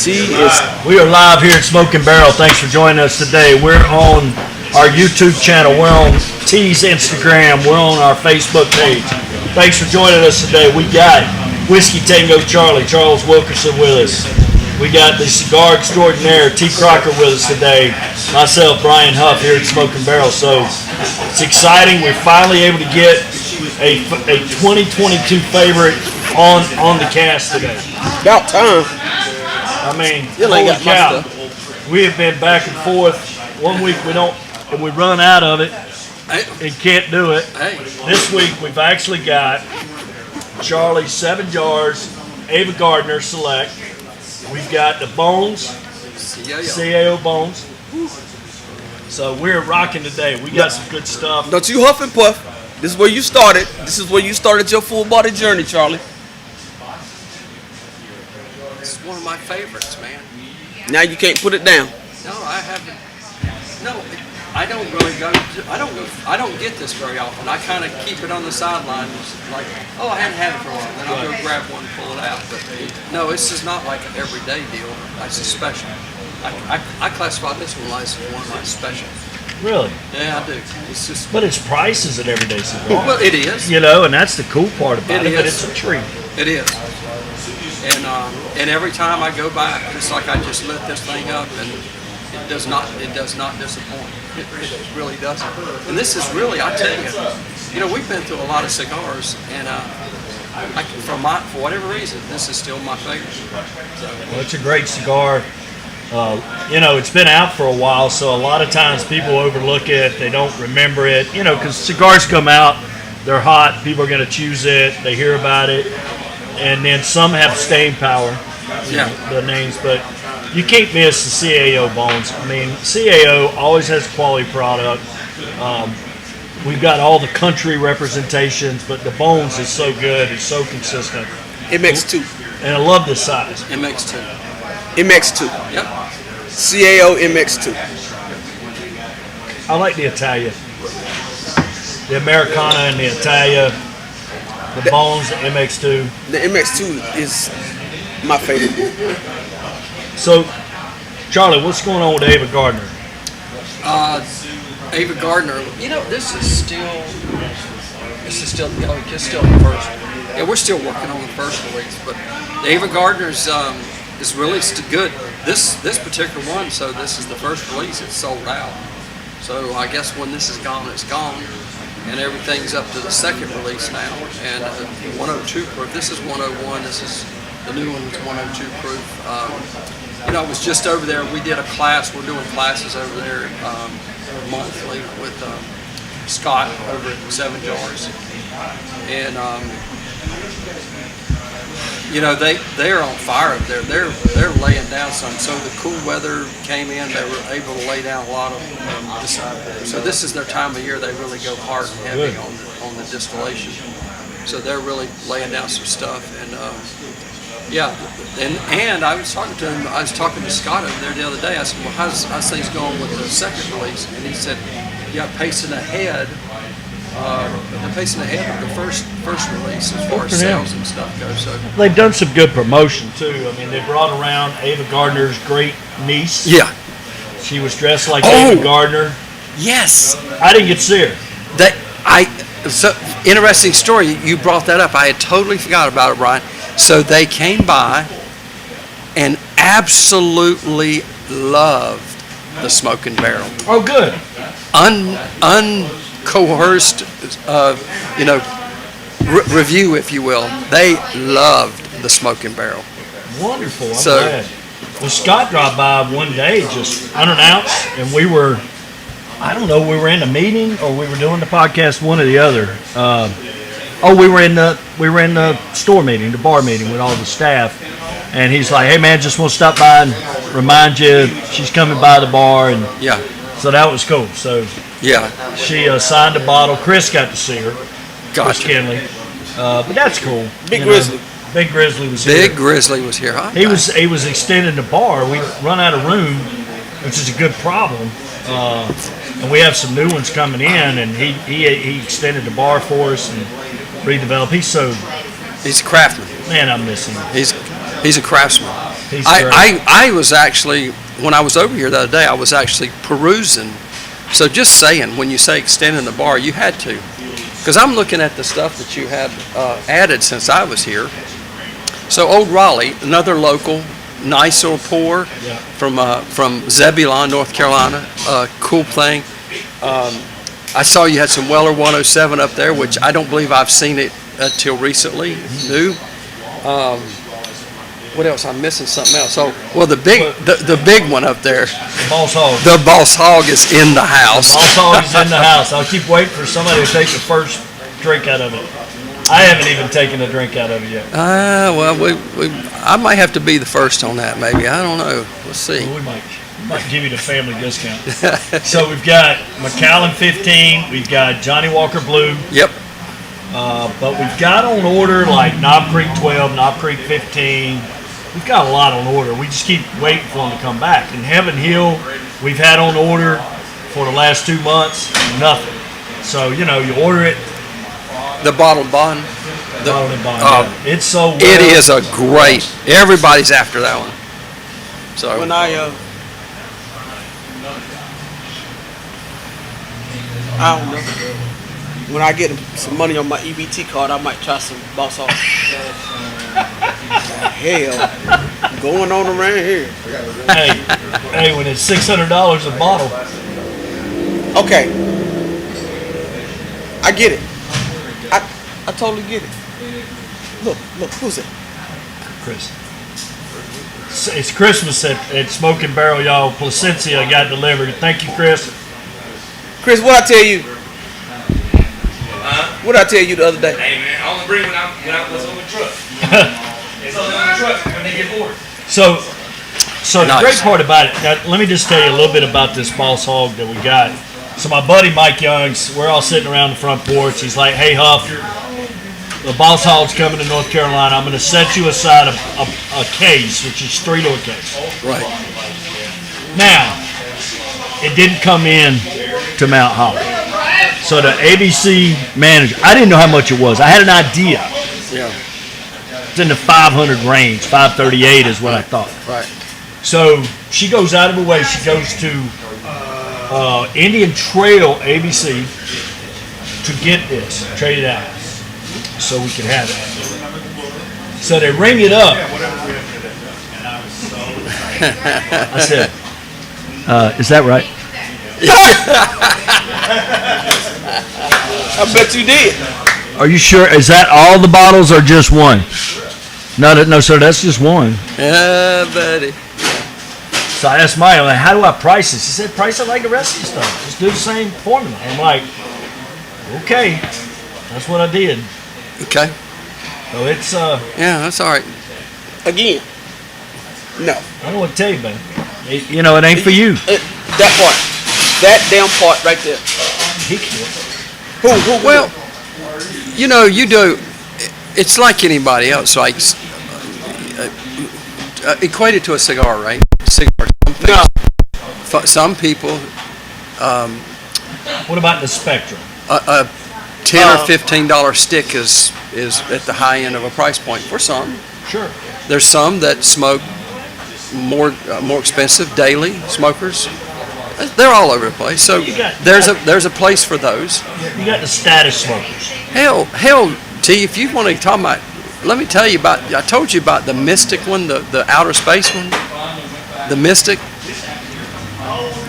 We are live here at Smoking Barrel. Thanks for joining us today. We're on our YouTube channel. We're on T's Instagram. We're on our Facebook page. Thanks for joining us today. We got Whiskey Tango Charlie, Charles Wilkerson with us. We got the cigar extraordinaire, T. Crocker with us today. Myself, Brian Huff, here at Smoking Barrel. So it's exciting. We're finally able to get a 2022 favorite on the cast today. About time. I mean, holy cow. We have been back and forth. 1 week we don't, and we run out of it and can't do it. This week we've actually got Charlie's 7 jars, Ava Gardner Select. We've got the Bones, CAO Bones. So we're rocking today. We got some good stuff. Don't you huff and puff. This is where you started. This is where you started your full body journey, Charlie. It's one of my favorites, man. Now you can't put it down. No, I haven't. No, I don't really go. I don't get this very often. I kind of keep it on the sidelines, like, oh, I hadn't had it for a while. Then I'll go grab one and pull it out. But no, this is not like an everyday deal. It's a special. I classify this one as one of my specials. Really? Yeah, I do. It's just. But its price is an everyday cigar. Well, it is. You know, and that's the cool part about it. It But is. it's a treat. It is. And every time I go back, it's like I just lit this thing up, and it does not disappoint. It really doesn't. And this is really, I tell you, we've been through a lot of cigars, and for whatever reason, this is still my favorite. Well, it's a great cigar. It's been out for a while, so a lot of times people overlook it. They don't remember it, because cigars come out, they're hot, people are going to choose it, they hear about it, and then some have staying power, the names, but you can't miss the CAO Bones. I mean, CAO always has quality product. We've got all the country representations, but the Bones is so good, it's so consistent. It makes 2. Mm-hmm. And I love this size. It makes 2. MX2. Yep. CAO MX2. I like the Italia. The Americana and the Italia. The Bones, the MX2. The MX2 is my favorite. So, Charlie, what's going on with Ava Gardner? Ava Gardner. This is still the first. Yeah, we're still working on the first release, but the Ava Gardner's is really good. This particular one. So this is the first release. It's sold out. So I guess when this is gone, it's gone. And everything's up to the second release now, and 102 proof. This is 101. This is the new one. It's 102 proof. I was just over there. We did a class. We're doing classes over there monthly with Scott over at 7 Jars, and they're on fire up there. They're laying down some. So the cool weather came in. They were able to lay down a lot of. So this is their time of year. They really go hard and heavy on the distillation. So they're really laying down some stuff. And and I was talking to him. I was talking to Scott over there the other day. I said, "Well, how's things going with the second release?" And he said, "Yeah, pacing ahead." They're pacing ahead of the first release as far as sales and stuff goes. So They've done some good promotion too. I mean, they brought around Ava Gardner's great niece. yeah, She was dressed like Ava Gardner. yes, I didn't get to see her. So interesting story. You brought that up. I had totally forgot about it, Brian. So they came by and absolutely loved the Smoking Barrel. Oh, good. Uncoerced, review, if you will. They loved the Smoking Barrel. Wonderful. I'm glad. Well, Scott dropped by one day, just unannounced, and we were in a meeting or we were doing the podcast, one or the other. We were in the store meeting, the bar meeting with all the staff, and he's like, "Hey man, just want to stop by and remind you she's coming by the bar," and so that was cool. So she signed a bottle. Chris got to see her. Chris Kinley, but that's cool. Big Grizzly. Big Grizzly was here. Big Grizzly was here. Huh? He was extending the bar. We run out of room, which is a good problem. And we have some new ones coming in, and he extended the bar for us and redeveloped. He's a craftsman. Man, I'm missing him. He's a craftsman. He's great. I was actually, when I was over here the other day, I was actually perusing. So just saying, when you say extending the bar, you had to. Because I'm looking at the stuff that you had added since I was here. So Old Raleigh, another local, nice little pour Yeah. from Zebulon, North Carolina. Cool thing. I saw you had some Weller 107 up there, which I don't believe I've seen it until recently. New. What else? I'm missing something else. Oh, well, the big one up there, Boss Hog. the Boss Hog is in the house. Boss Hog is in the house. I'll keep waiting for somebody to take the first drink out of it. I haven't even taken a drink out of it yet. Well, I might have to be the first on that, maybe. I don't know. Let's see. We might give you the family discount. So we've got Macallan 15. We've got Johnny Walker Blue. Yep. But we've got on order like Knob Creek 12, Knob Creek 15. We've got a lot on order. We just keep waiting for them to come back. And Heaven Hill, we've had on order for the last 2 months, nothing. So, you order it. The bottle bond. Bottled and bond, yeah. It's so well. It is a great. Everybody's after that one. So When I don't know. When I get some money on my EBT card, I might try some Boss Hog. Hell, going on around here. Hey, when it's $600 a bottle. Okay, I get it. I totally get it. Look, who's it? Chris. It's Christmas at Smoking Barrel, y'all. Placencia got delivered. Thank you, Chris. Chris, what I tell you? What I tell you the other day? Hey man, I only bring when I was on the truck. It's only on the truck when they get bored. So the Nice. great part about it, now, let me just tell you a little bit about this Boss Hog that we got. So my buddy Mike Youngs, we're all sitting around the front porch. He's like, "Hey Huff, the Boss Hog's coming to North Carolina. I'm going to set you aside a case, which is 3-door case." right. Now, it didn't come in to Mount Holly. So the ABC manager, I didn't know how much it was. I had an idea. Yeah. It's in the 500 range. 538 is what I thought. Right. So she goes out of her way. She goes to Indian Trail ABC to get this, trade it out, so we could have it. So they ring it up. I said, "Is that right?" I bet you did. Are you sure? Is that all the bottles or just one? No, sir. That's just one. Yeah, buddy. So I asked Maya, like, "How do I price this?" He said, "Price it like the rest of your stuff. Just do the same formula." I'm like, "Okay." That's what I did. Okay. So it's Yeah, that's all right. Again. No. I don't know what to tell you, man. It ain't for you. That part. That damn part right there. He can't. Who? Well, you do. It's like anybody else. Like equated to a cigar, right? Cigar. No. Some people, What about the spectrum? a $10 or $15 stick is at the high end of a price point for some. Sure. There's some that smoke more expensive daily smokers. They're all over the place. So You got- there's a place for those. You got the status smokers. Hell, T. If you want to talk about, let me tell you about. I told you about the Mystic one, the outer space one, the Mystic. See,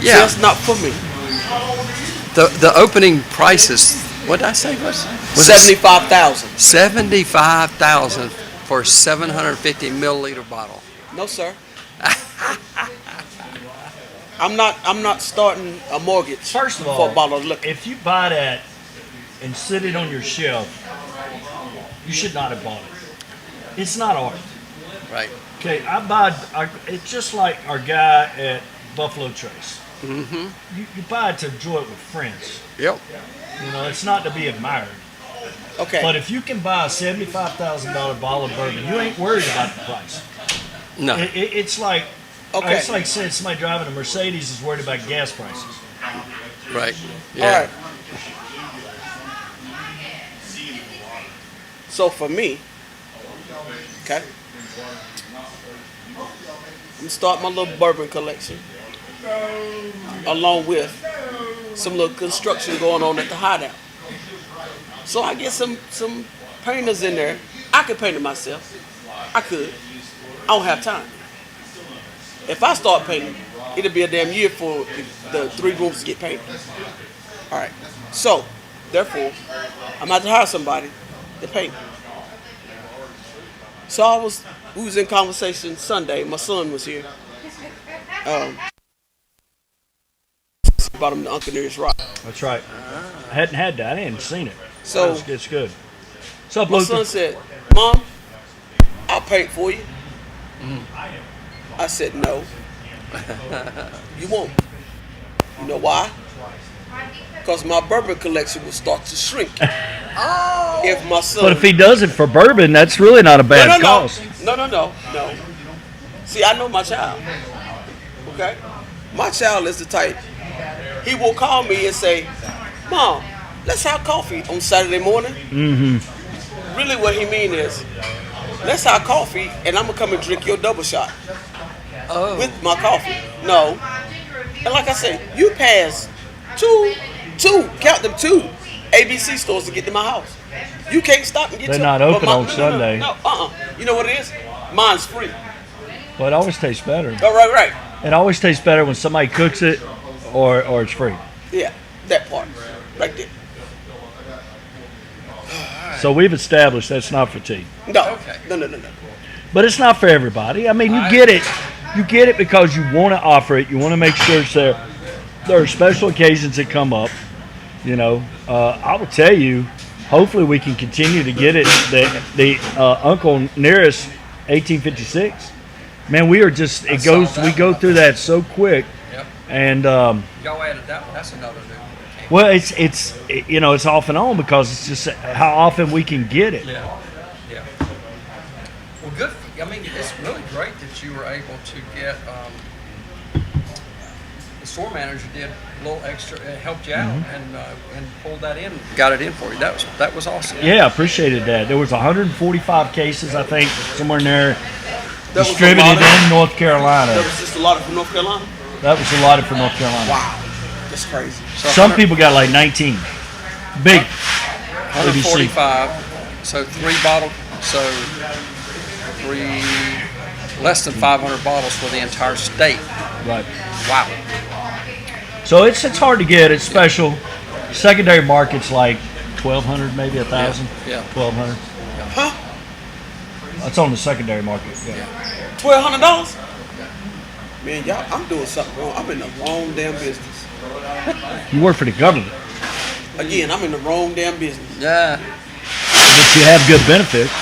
Yeah, that's not for me. the opening price is what did I say? Was it 75,000. 75,000 for a 750 milliliter bottle. No, sir. I'm not starting a mortgage First of for all, a bottle of liquor. if you buy that and sit it on your shelf, you should not have bought it. It's not art. Right. Okay, it's just like our guy at Buffalo Trace. Mm-hmm. You buy it to enjoy it with friends. Yep. It's not to be admired. Okay. But if you can buy a $75,000 bottle of bourbon, you ain't worried about the price. No. It's like Okay. It's like saying somebody driving a Mercedes is worried about gas prices. Right. Yeah. All right. So for me, okay, I'm gonna start my little bourbon collection, along with some little construction going on at the hideout. So I get some painters in there. I could paint it myself. I could. I don't have time. If I start painting, it'll be a damn year for the 3 rooms to get painted. All right. So, therefore, I'm about to hire somebody to paint. So we was in conversation Sunday. My son was here. About him to Uncle Nearest Rock. That's right. I hadn't had that. I hadn't seen it. So It's good. What's up, my Luther? son said, "Mom, I'll paint for you." I said, "No, you won't." You know why? Because my bourbon collection will start to shrink. If my son. But if he does it for bourbon, that's really not a bad no. cost. No. See, I know my child. Okay? My child is the type. He will call me and say, "Mom, let's have coffee on Saturday morning." Mm-hmm. Really what he mean is, let's have coffee and I'm going to come and drink your double shot with my coffee. No. And like I said, you pass two, count them 2 ABC stores to get to my house. You can't stop and get They're to not but open on Sunday. No, You know what it is? Mine's free. Well, it always tastes better. Oh, right. It always tastes better when somebody cooks it or it's free. Yeah, that part. Right there. So we've established that's not for tea. No. Okay. No. But it's not for everybody. I mean, you get it. You get it because you want to offer it. You want to make sure it's there. There are special occasions that come up. You know, I will tell you, hopefully we can continue to get it. The Uncle Nearest 1856. Man, we are just, we go through that so quick. Yep. And, Y'all added that one. That's another new one. well, it's off and on because it's just how often we can get it. Yeah. Well, good. I mean, it's really great that you were able to get. The store manager did a little extra, helped you out, and pulled that in, got it in for you. That was awesome. Yeah, I appreciate that. There was 145 cases, I think, somewhere in there, That was distributed a lot of- in North Carolina. That was just a lot from North Carolina. That was allotted for North Carolina. Wow. That's crazy. So Some people got like 19. Big. 145. So 3 bottles. So 3 less than 500 bottles for the entire state. Right. Wow. So it's hard to get. It's special. Secondary market's like 1,200, maybe 1,000. Yeah. 1,200. Huh? That's on the secondary market. Yeah. $1,200? Man, y'all, I'm doing something wrong. I'm in the wrong damn business. You work for the government, Again, I'm in the wrong damn business. Yeah. but you have good benefits.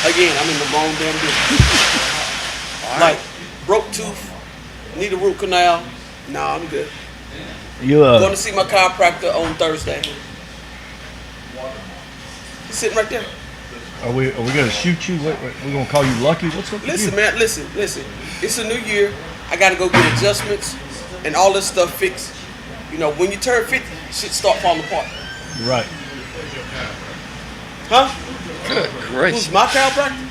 Again, I'm in the wrong damn business. Like, broke tooth, need a root canal. Nah, I'm good. You Going to see my chiropractor on Thursday. He's sitting right there. are we gonna shoot you? We're gonna call you lucky? What's up with Listen, you? man, listen. It's a new year. I got to go get adjustments and all this stuff fixed. You know, when you turn 50, shit start falling apart. Right. Huh? Good Who's gracious. my chiropractor?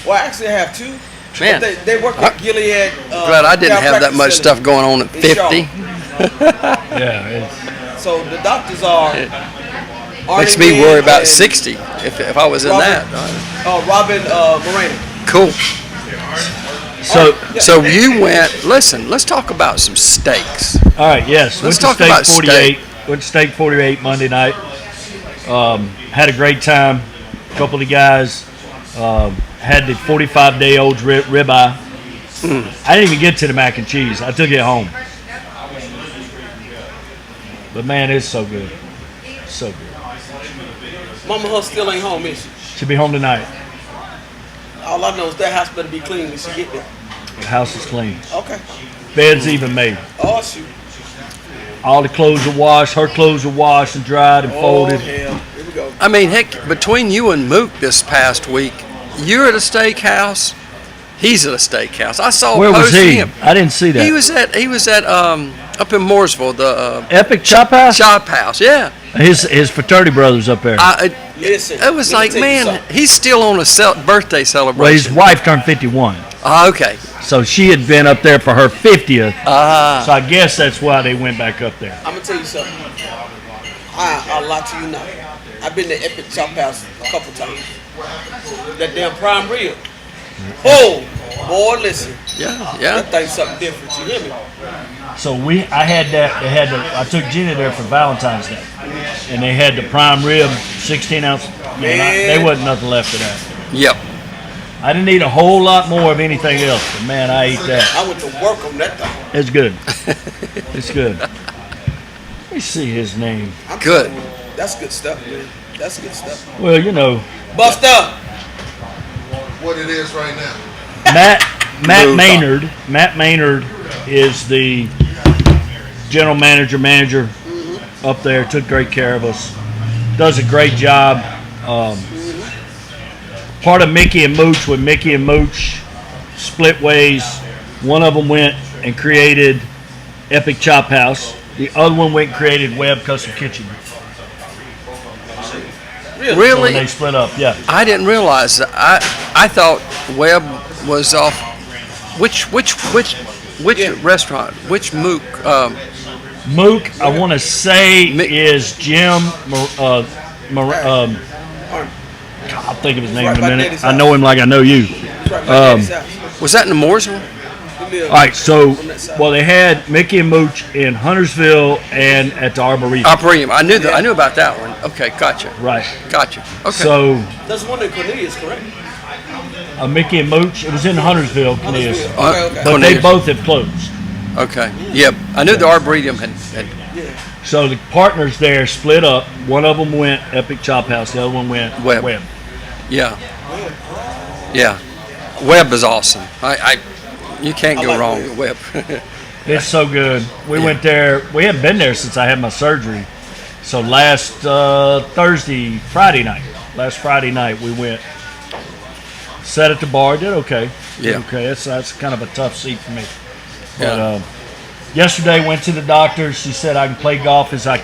Well, I actually have 2. Man. But they work at Gilead. Glad I didn't have that Chiropractic much Center stuff going on at in 50. Charlotte. Yeah. It's, So the doctors are. Makes Arnie me worry Wynn about and, 60 if I was in Robert- that. Robin Moreno. Cool. so So you went. Listen, let's talk about some steaks. all right. Yes. Let's Went to talk about Steak 48. Went to Steak 48 Monday night. Had a great time. A couple of the guys had the 45-day-old ribeye. I didn't even get to the mac and cheese. I took it home. But man, it's so good. So good. Mama Huss still ain't home, is she? She'll be home tonight. All I know is that house better be clean when she get there. The house is clean. Okay. Bed's even made. Oh shoot. All the clothes are washed. Her clothes are washed and dried and Oh folded. hell. Here we go. I mean, heck, between you and Mook this past week, you're at a steakhouse. He's at a steakhouse. I saw. Where a was post of he? him. I didn't see that. He was at up in Mooresville, the Epic Chop House? Chop House. Yeah. His fraternity brothers up there. Listen, It was let me like, tell you man, something. he's still on a birthday Well, his celebration. wife turned 51, Okay. so she had been up there for her 50th. Ah. So I guess that's why they went back up there. I'm gonna tell you something. I'll lie to you now. I've been to Epic Chop House a couple times. That damn prime rib. Oh, boy, listen. Yeah, yeah. That thing's something different. You hear me? So I had that. They had I took Jenny there for Valentine's Day, and they had the prime rib, 16 ounce. Man, there wasn't nothing left of that. Yep. I didn't eat a whole lot more of anything else, but man, I ate that. I went to work on that thing. It's good. It's good. Let me see his name. I'm Good. telling you, that's good stuff, man. That's good stuff. Well, you know, Buster. What it is right now. Matt Move Maynard. Matt Maynard is the general manager up there. Took great care of us. Does a great job. Part of Mickey and Mooch, when Mickey and Mooch split ways, one of them went and created Epic Chop House. The other one went and created Webb Custom Kitchen. So when Really? they split up, yeah. I didn't realize that. I thought Webb was off. Which Yeah. restaurant? Which Mook? Mook, I want to say, Mick- is Jim. I'll think of his name Right in a by minute. Daddy's I know him like I know you. Right by Daddy's house. Was that in the Mooresville? He live All right, so on that side. well, they had Mickey and Mooch in Huntersville and at the Arboretum. Arboretum. I knew that. I knew about that one. Okay, gotcha. Right. Gotcha. Okay. So That's one in Cornelius, correct? Mickey and Mooch, it was in Huntersville, Cornelius. Huntersville. Okay, okay. But Cornelius. they both have closed. Okay. Yep. I knew the Arboretum had Yeah. So the partners there split up. One of them went Epic Chop House. The other one went Webb. Webb. yeah. Yeah. Webb is awesome. You can't I go like wrong with Webb. It's so good. We went there. We haven't been there since I had my surgery. So last Friday night, we went. Sat at the bar. Did okay. Did Yeah. Okay. That's kind of a tough seat for me. But Yeah. yesterday went to the doctor. She said I can play golf as I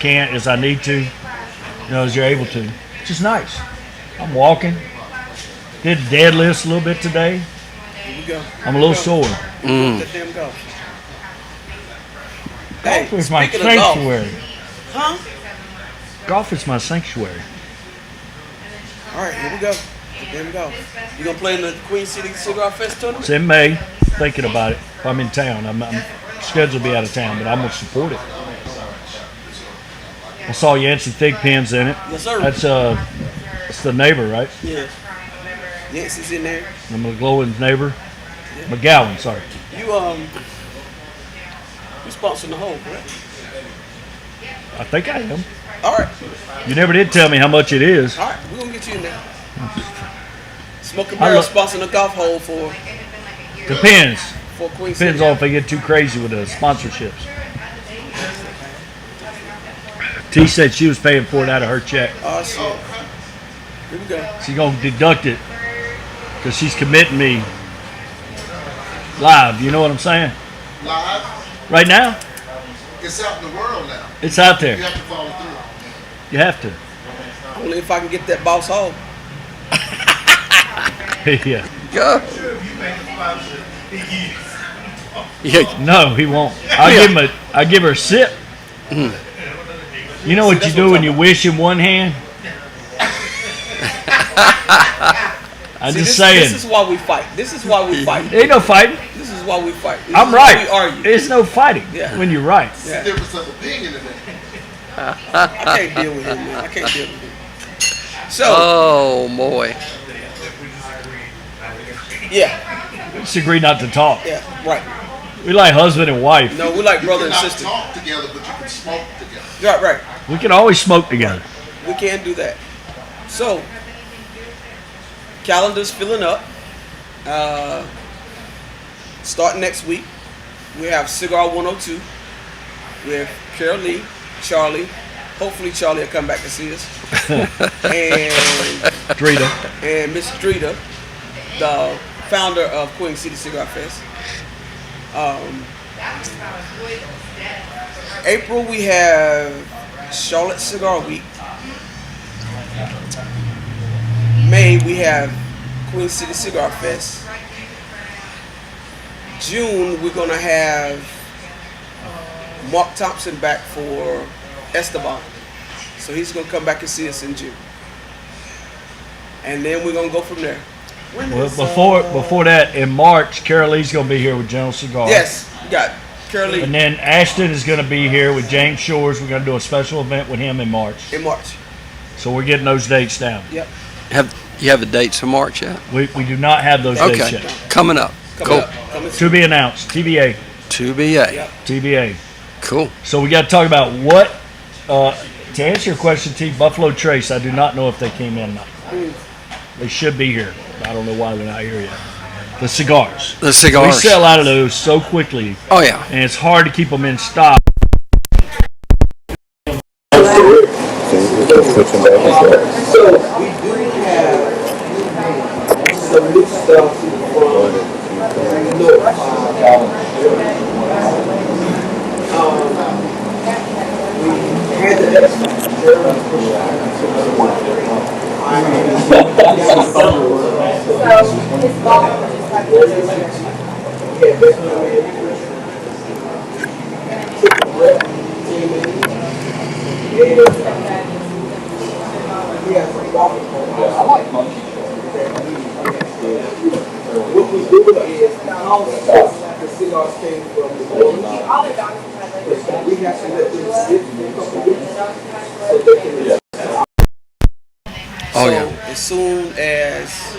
need to. As you're able to. Which is nice. I'm walking. Did deadlifts a little bit today. Here we go. I'm a little sore. Let them go. Hey, Golf is my speaking of golf, sanctuary. huh? Golf is my sanctuary. All right, here we go. Let them go. You gonna play in the Queen City Cigar Fest tournament? It's in May. Thinking about it. If I'm in town, I'm scheduled to be out of town, but I'm gonna support it. I saw Yancey Thigpen's in it. Yes, sir. It's the neighbor, right? Yeah. Yancey's in there. I'm McGlowan's neighbor. McGowan, sorry. You sponsoring the whole, correct? I think I am. All right, You never did tell me how much it is. all right. We're gonna get you in there. Smoking I Barrel lo- sponsoring the golf hole for Depends. Queen City. Depends on if they get too crazy with the sponsorships. T said she was paying for it out of her check. Oh shit. Here we go. She's gonna deduct it because she's committing me live. You know what I'm saying? Live. Right now, It's out in the world now. it's out You there. have to follow through. You have to. Only if I can get that boss home. Yeah. Go. Yeah. No, he won't. I'll give her a sip. You know what you do when you wish in one hand? I'm just saying. This is why we fight. This is why we fight. Ain't no fighting. This is why we fight. This I'm is why right. We argue. There's no fighting Yeah. when you're right. Yeah. Difference of opinion in it. I can't deal with him, man. I can't deal with him. So, Oh boy. yeah, Just agree not to talk. yeah, right. We like husband and wife. No, we like brother You and cannot sister. talk together, but you can smoke together. Right, right. We can always smoke together. We can't do that. So, calendar's filling up. Starting next week, we have Cigar 102 with Carol Lee, Charlie. Hopefully, Charlie will come back to see us. and Drita. Miss Drita, the founder of Queen City Cigar Fest. April, we have Charlotte Cigar Week. May we have Queen City Cigar Fest. June we're gonna have Mark Thompson back for Esteban. So he's gonna come back and see us in June. And then we're gonna go from there. Well, before that, in March, Carol Lee's going to be here with General Cigar. Yes, we got Carol Lee And then Ashton is going to be here with James Shores. We're going to do a special event with him in March. in March. So we're getting those dates down. Yep. Have you have the dates for March yet? We do not have those dates Okay, yet. coming up. Coming Cool. up. Coming To soon. be announced. TBA. To be a. Yep. TBA. Cool. So we got to talk about what, to answer your question, T, Buffalo Trace, I do not know if they came in or not. They should be here. I don't know why they're not here yet. The cigars. The cigars. We sell out of those so quickly, Oh yeah. and it's hard to keep them in stock. So we do have some new stuff from North. We had the What we do is the cigars came from the Orleans. We have to let them sit for a couple weeks so they can. Oh So yeah. as soon as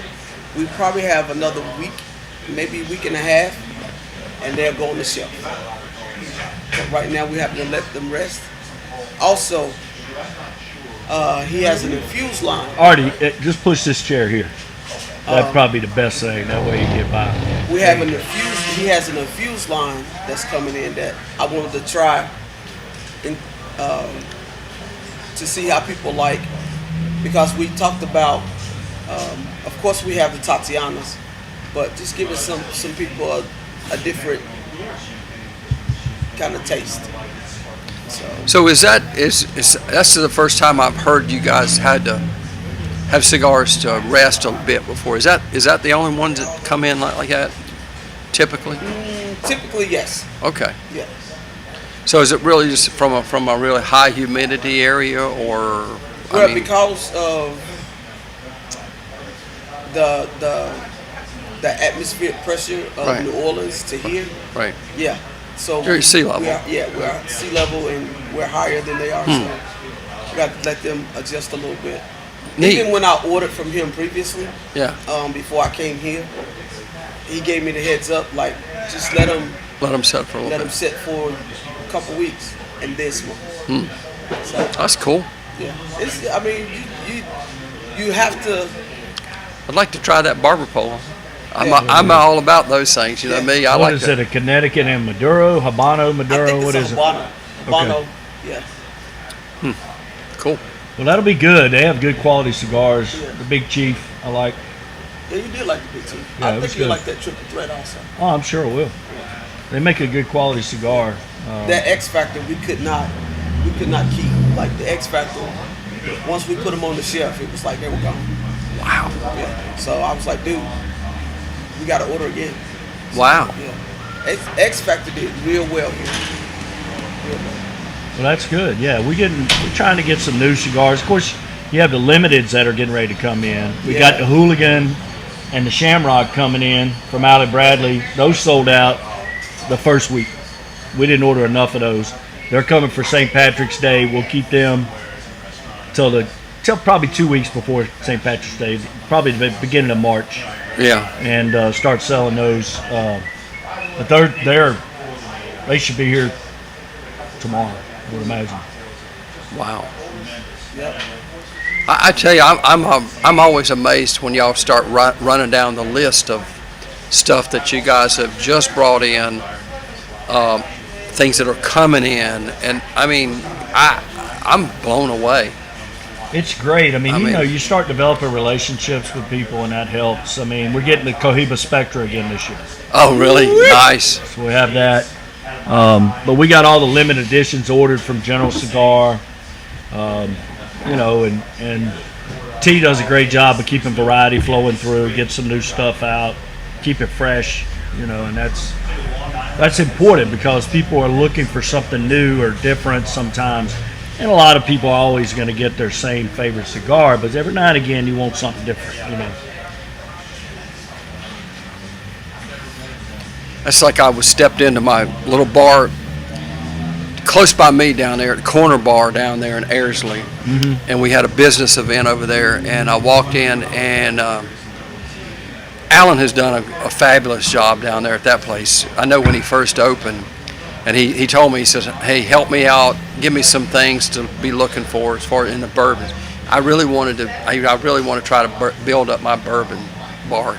we probably have another week, maybe a week and a half, and they'll go on the shelf. But right now we have to let them rest. Also, he has an infused line. Artie, just push this chair here. That'd probably be the best thing. That way you can get by. We have an infused. He has an infused line that's coming in that I wanted to try, in, to see how people like, because we talked about. Of course, we have the Tatianas, but just giving some people a different kind of taste. So is that's the first time I've heard you guys had to have cigars to rest a bit before. Is that the only ones that come in like that typically? Typically, yes. Okay. Yeah. So is it really just from a really high humidity area, or Well, because of the atmospheric pressure of Right. New Orleans to here, right? yeah. So You're at sea level. We're at sea level and we're higher than they are. So we got to let them adjust a little bit. Neat. Even when I ordered from him previously, Yeah. before I came here, he gave me the heads up, like just let them Let them set for a little bit. sit for a couple weeks and then smoke. So That's cool. yeah, I mean you have to. I'd like to try that barber pole. Yeah. I'm all about those things. You know me. I What like is to. it? A Connecticut and Maduro, Habano, Maduro? I think What it's is a it? Habano. Habano, yeah. Cool. Well, that'll be good. They have good quality cigars. The Big Chief, I like. Yeah, you did like the Big T. Yeah, it I was think you good. like that triple threat also. Oh, I'm sure it will. They make a good quality cigar. That X Factor we could not keep. Like the X Factor, once we put them on the shelf, it was like they were gone. Wow. Yeah. So I was like, dude, we got to order again. Wow. Yeah. X Factor did real well here. Real well. Well, that's good. Yeah, we're trying to get some new cigars. Of course, you have the limiteds that are getting ready to come in. We got the Hooligan and the Shamrock coming in from out of Bradley. Those sold out the first week. We didn't order enough of those. They're coming for St. Patrick's Day. We'll keep them till probably 2 weeks before St. Patrick's Day, probably the beginning of March, Yeah. and start selling those. But they should be here tomorrow, I would imagine. Wow. Yep. I tell you, I'm always amazed when y'all start running down the list of stuff that you guys have just brought in, things that are coming in, and I mean, I'm blown away. It's great. I mean, I mean- you start developing relationships with people, and that helps. I mean, we're getting the Cohiba Spectra again this year, Oh, really? Nice. so we have that. But we got all the limited editions ordered from General Cigar, and T does a great job of keeping variety flowing through, get some new stuff out, keep it fresh, and that's important because people are looking for something new or different sometimes. And a lot of people are always going to get their same favorite cigar, but every now and again you want something different. That's like I was stepped into my little bar close by me down there, the corner bar down there in Airsley, and we had a business event over there, and I walked in, and Alan has done a fabulous job down there at that place. I know when he first opened, and he told me, he says, hey, help me out, give me some things to be looking for as far as in the bourbons. I really want to try to build up my bourbon bar,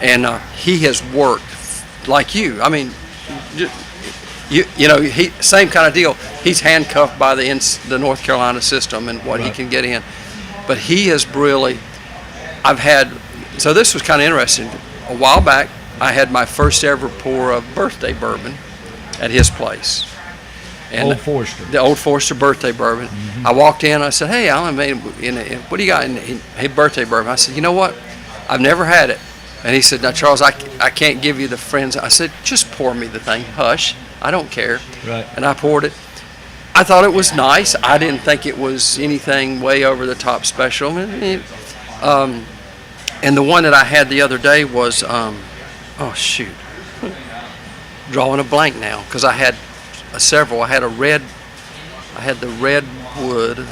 and he has worked like you. I mean, he same kind of deal. He's handcuffed by the North Carolina system and what he can get in, but he has really. So this was kind of interesting. A while back, I had my first ever pour of birthday bourbon at his place. And Old Forester. The Old Forester birthday bourbon. I walked in, I said, hey, Alan, what do you got in hey, birthday bourbon? I said, you know what? I've never had it. And he said, now, Charles, I can't give you the friends. I said, just pour me the thing. Hush. I don't care. Right. And I poured it. I thought it was nice. I didn't think it was anything way over the top special. And the one that I had the other day was, oh, shoot. Drawing a blank now because I had several. I had the redwood,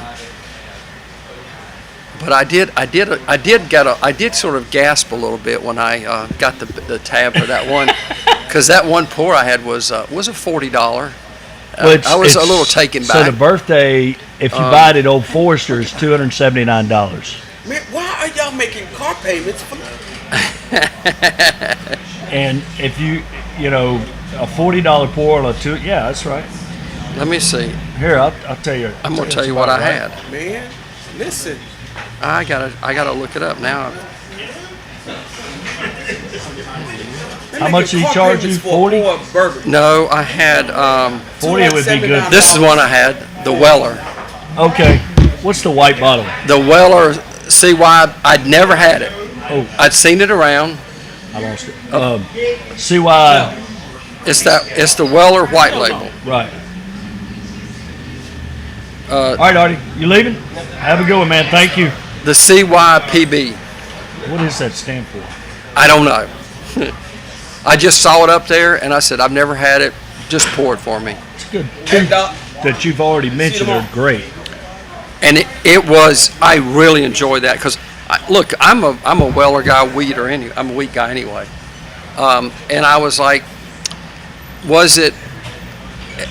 but I did sort of gasp a little bit when I got the tab for that one because that one pour I had was a $40. I was a little taken back. So the birthday, if you buy it at Old Forester, is $279. Man, why are y'all making car payments for And if a $40 pour or two, yeah, that's right. Let me see. Here, I'll tell you. I'm gonna tell you what I had. Man, listen. I gotta look it up now. How much did he charge you? 40? No, I had 40 would be good. This is one I had, the Weller. Okay. What's the white bottle? The Weller CY. I'd never had it. Oh, I'd seen it around. I lost it. CY. It's the Weller white label. Right. All right, Artie, you leaving? Have a good one, man. Thank you. The CYPB. What does that stand for? I don't know. I just saw it up there, and I said, I've never had it. Just pour it for me. It's good. Two that you've already mentioned are great. And it was. I really enjoyed that because, look, I'm a Weller guy, I'm a wheat guy anyway. And I was like, was it?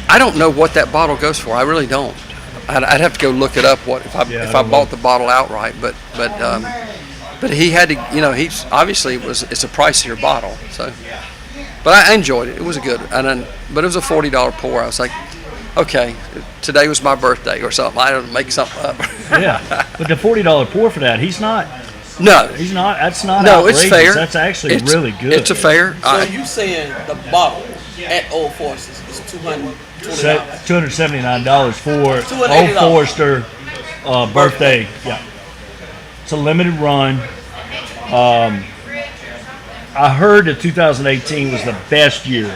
I don't know what that bottle goes for. I really don't. I'd have to go look it up. If I bought the bottle outright, but he had to. He's obviously it's a pricier bottle. So, but I enjoyed it. It was a good. But it was a $40 pour. I was like, okay, today was my birthday or something. I don't make something up. Yeah, but the $40 pour for that, he's not. No, he's not. That's not. No, outrageous. it's fair. That's actually really good. It's a fair. So you saying the bottle at Old Forester is $220? $279 for $280. Old Forester birthday. Yeah, it's a limited run. I heard that 2018 was the best year.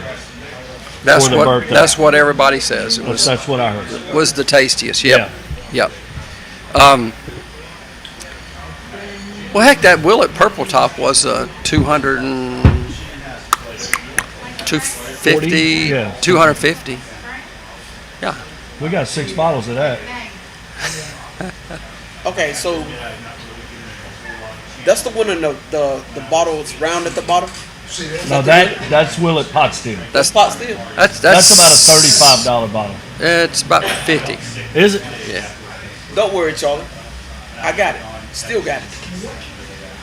That's for the what birthday. That's what everybody says. It was. That's what I heard. Was the tastiest. Yep. Yeah. Yep. Well, heck, that Willet Purple Top was 250, Yeah. 250. Yeah. We got 6 bottles of that. Okay, so that's the one in the bottle. It's round at the bottom. No, that's Willet Pot Still. That's Pot still. That's about a $35 bottle. It's about 50. Is it? Yeah. Don't worry, Charlie. I got it. Still got it.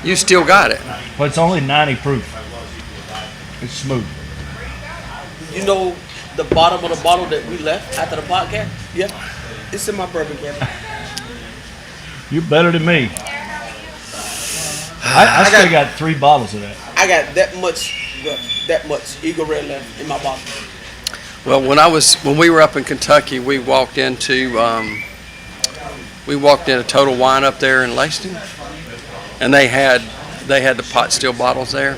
You still got it. But it's only 90 proof. It's smooth. You know the bottom of the bottle that we left after the podcast? Yeah. It's in my bourbon cabinet. You're better than me. I still got 3 bottles of that. I got that much Eagle Red left in my bottle. Well, when we were up in Kentucky, we walked into We walked in a Total Wine up there in Lexington, and they had the pot still bottles there,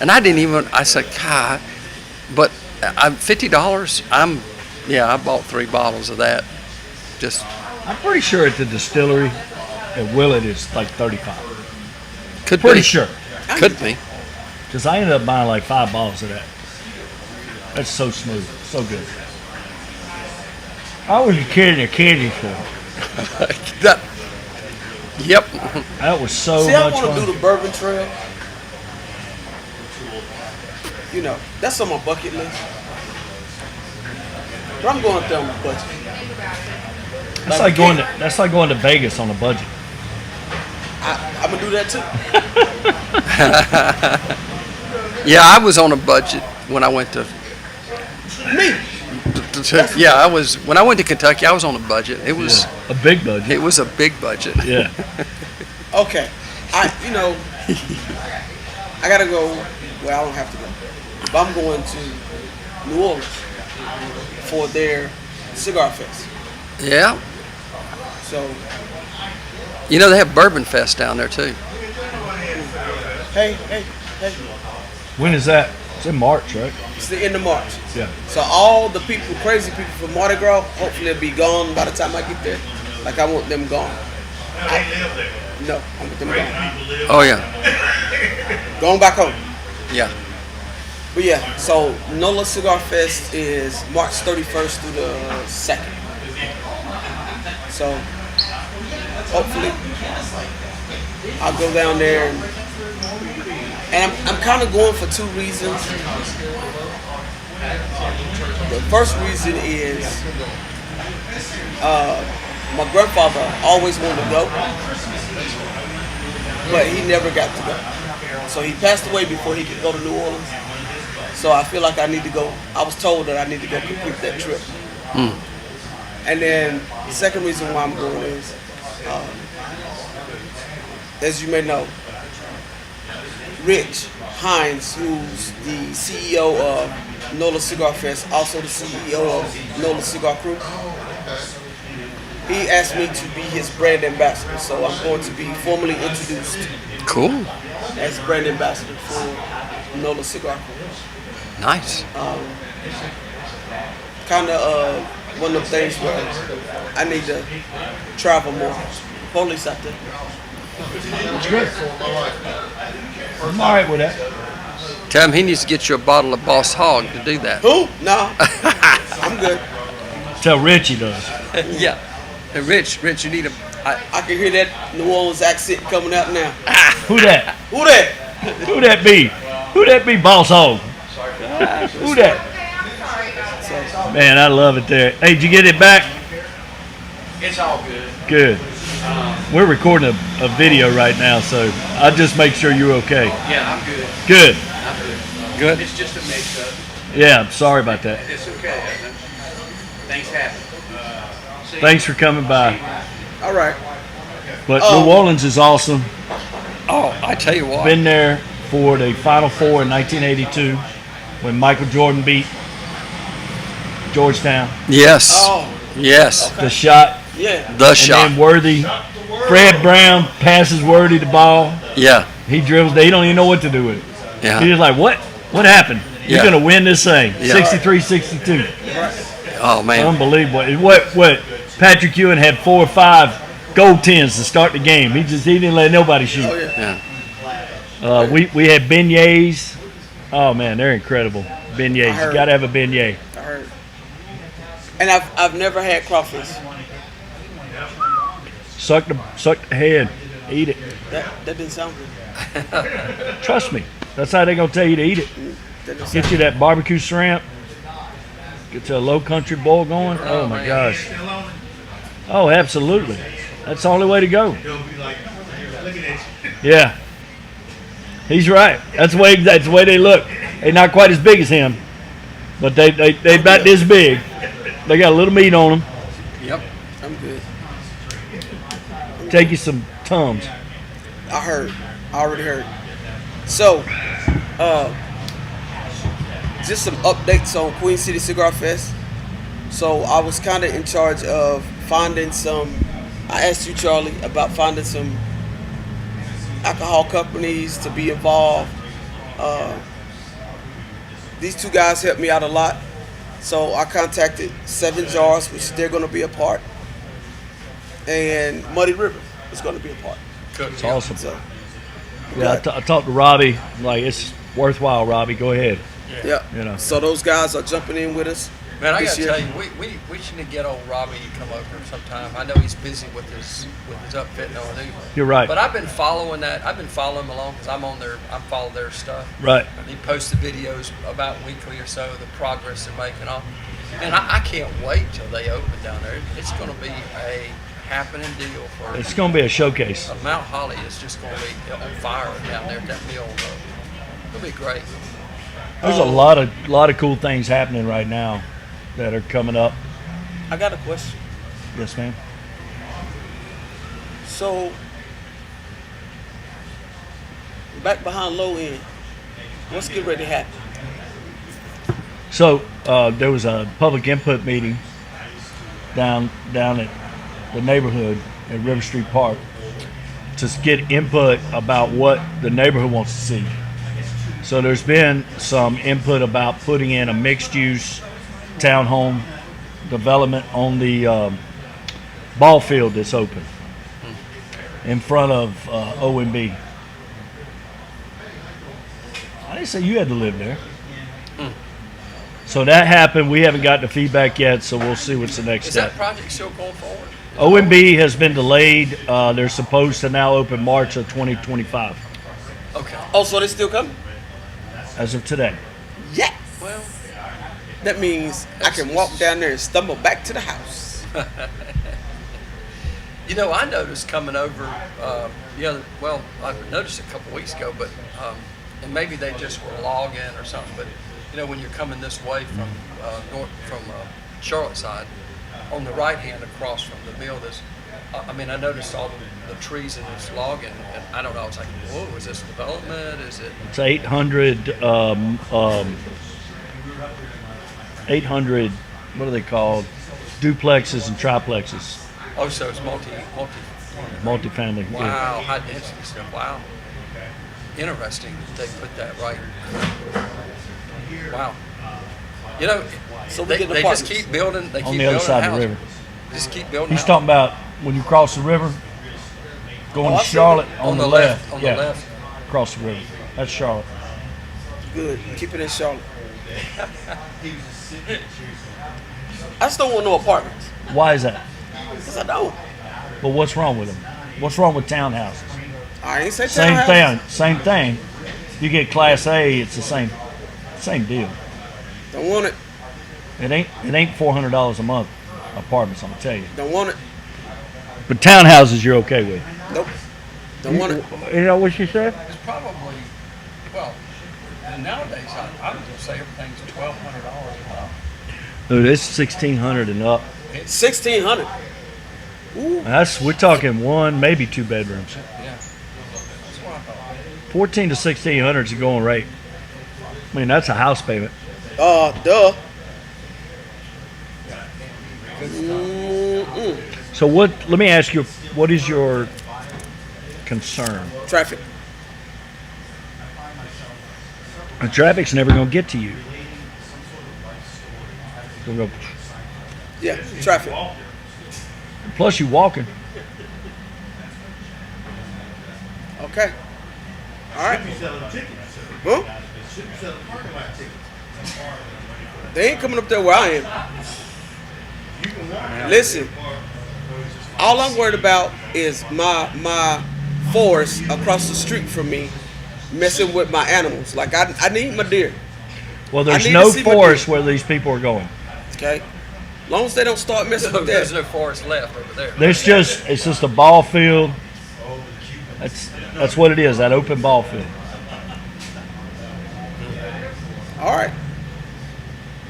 and I didn't even. I said, God, but I'm $50. I bought 3 bottles of that. Just I'm pretty sure at the distillery at Willett it's like 35. could Pretty be. sure. Could be. Because I ended up buying like 5 bottles of that. That's so smooth. So good. I was a kid in a candy store. That, yep. That was so See, I much want to fun. do the Bourbon Trail. You know, that's on my bucket list. But I'm going through on my budget. That's like going to Vegas on a budget. I'm gonna do that too. Yeah, I was on a budget when I went to. Me. Yeah, I was when I went to Kentucky. I was on a budget. It was A big budget. it was a big budget. Yeah. Okay. I gotta go. Well, I don't have to go. But I'm going to New Orleans for their cigar fest. Yeah, So, you know they have Bourbon Fest down there too. hey. When is that? It's in March, right? It's the end of March. Yeah. So all the people, crazy people from Mardi Gras, hopefully they'll be gone by the time I get there. Like I want them gone. No, I want them gone. Oh yeah, Going back home. yeah. But yeah, so NOLA Cigar Fest is March 31st through the 2nd. So hopefully I'll go down there and I'm kind of going for 2 reasons. The first reason is my grandfather always wanted to go, but he never got to go. So he passed away before he could go to New Orleans. So I feel like I need to go. I was told that I need to go complete that trip. And then the second reason why I'm going is, as you may know, Rich Hines, who's the CEO of NOLA Cigar Fest, also the CEO of NOLA Cigar Crew, he asked me to be his brand ambassador. So I'm going to be formally introduced Cool, as brand ambassador for NOLA Cigar Crew. nice. Kind of one of the things where I need to travel more. Police out there. It's good. I'm all right with that. Tell him he needs to get you a bottle of Boss Hog to do that. Who? No. I'm good. Tell Rich he does. Yeah. Hey, Rich, you need a. I can hear that New Orleans accent coming out now. Who that? Who that? Who that be? Who that be, Boss Hog? Who that? Man, I love it there. Hey, did you get it back? It's all good. Good. We're recording a video right now, so I'll just make sure you're okay. Yeah, I'm good. Good. I'm good. Good. It's just a mix-up. Yeah, I'm sorry about that. It's okay. Things happen. See, Thanks for coming by. All right. But New Orleans is awesome. Oh, I tell you what. Been there for the Final Four in 1982 when Michael Jordan beat Georgetown. Yes. Oh, Yes. The shot, yeah. The and shot. then Worthy, Fred Brown passes Worthy the ball. Yeah. He dribbles. They don't even know what to do with it. Yeah. He's like, what? What happened? You're Yeah. going to win this thing. Yeah. 63-62. Oh man. Unbelievable. What? Patrick Ewing had 4 or 5 goaltends to start the game. He didn't let nobody shoot. Oh, yeah. Yeah. We had beignets. Oh man, they're incredible. Beignets. You heard. got to have a beignet. I heard. And I've never had crawfish. Suck the head. Eat it. That didn't sound good. Trust me. That's how they're going to tell you to eat it. That didn't Get sound you that barbecue shrimp. Get you a low country boil going. Oh my man. gosh. Oh, absolutely. That's the only way to go. Yeah. He's right. That's the way they look. They're not quite as big as him, but they about this big. They got a little meat on them. Yep. I'm good. Take you some Tums. I heard. I already heard. So, just some updates on Queen City Cigar Fest. So I was kind of in charge of finding some I asked you, Charlie, about finding some alcohol companies to be involved. These two guys helped me out a lot. So I contacted 7 Jars, which they're going to be a part, and Muddy River is going to be a part. It's awesome. So, Yeah, I talked to Robbie. Like, it's worthwhile, Robbie. Go ahead. yeah. You know. So those guys are jumping in with us. Man, I this gotta year. tell you, we should get old Robbie to come over sometime. I know he's busy with his upfitting on an Uber. You're right. But I've been following that. I've been following him along because I follow their stuff. Right. And he posted videos about weekly or so the progress they're making on. And I can't wait till they open down there. It's going to be a happening deal for It's going to be a showcase. Mount Holly is just going to be on fire down there at that mill. It'll be great. There's a lot of cool things happening right now that are coming up. I got a question. Yes, ma'am. So, back behind low end, what's getting ready to happen? So there was a public input meeting down at the neighborhood at River Street Park to get input about what the neighborhood wants to see. So there's been some input about putting in a mixed-use townhome development on the ball field that's open in front of OMB. I didn't say you had to live there. So that happened. We haven't gotten the feedback yet, so we'll see what's the next Is step. that project still going forward? OMB has been delayed. They're supposed to now open March of 2025, Okay. Oh, so they still coming? as of today. Yes. Well, That means I can walk down there and stumble back to the house. you know, I noticed coming over I noticed a couple weeks ago, but and maybe they just were logging or something. But you know, when you're coming this way from Charlotte side, on the right hand across from the mill, I noticed all the trees in this logging, and I don't know. I was like, whoa, is this development? Is it? It's 800, 800, what are they called? Duplexes and triplexes, Oh, so it's multi. multifamily. Yeah. Wow, high density stuff. Wow, interesting. They put that right. Wow. You know, So we they get just apartments. keep building. They keep On the other building side of the houses. river. Just keep building. He's houses. talking about when you cross the river, going Oh, I to see Charlotte it. on the left. On Yeah, the left. across the river. That's Charlotte. Good. Keep it in Charlotte. I just don't want no apartments. Why is that? Because I don't. But what's wrong with them? What's wrong with townhouses? I ain't say Same townhouses. thing. Same thing. You get Class A, it's the same deal. Don't want it. It ain't $400 a month apartments. I'm gonna tell you. Don't want it. But townhouses, you're okay with. Nope. Don't want it. You know what she said? It's probably, well, and nowadays I would just say everything's $1,200 a month. Dude, it's 1,600 and up. 1,600. We're talking one, maybe 2 bedrooms. Yeah. That's what I thought. 14 to 1,600 is the going rate. I mean, that's a house payment. Duh. Mm-mm. So let me ask you, what is your concern? Traffic. The traffic's never gonna get to you. Gonna go, Yeah, traffic. plus you walking. Okay. All right. Huh? They ain't coming up there where I am. Listen, all I'm worried about is my forest across the street from me messing with my animals. Like I need my deer. Well, there's I need to no see my forest deer. where these people are going. Okay. As long as they don't start messing with There's that. no forest left over there. It's just a ball field. That's what it is. That open ball field. All right.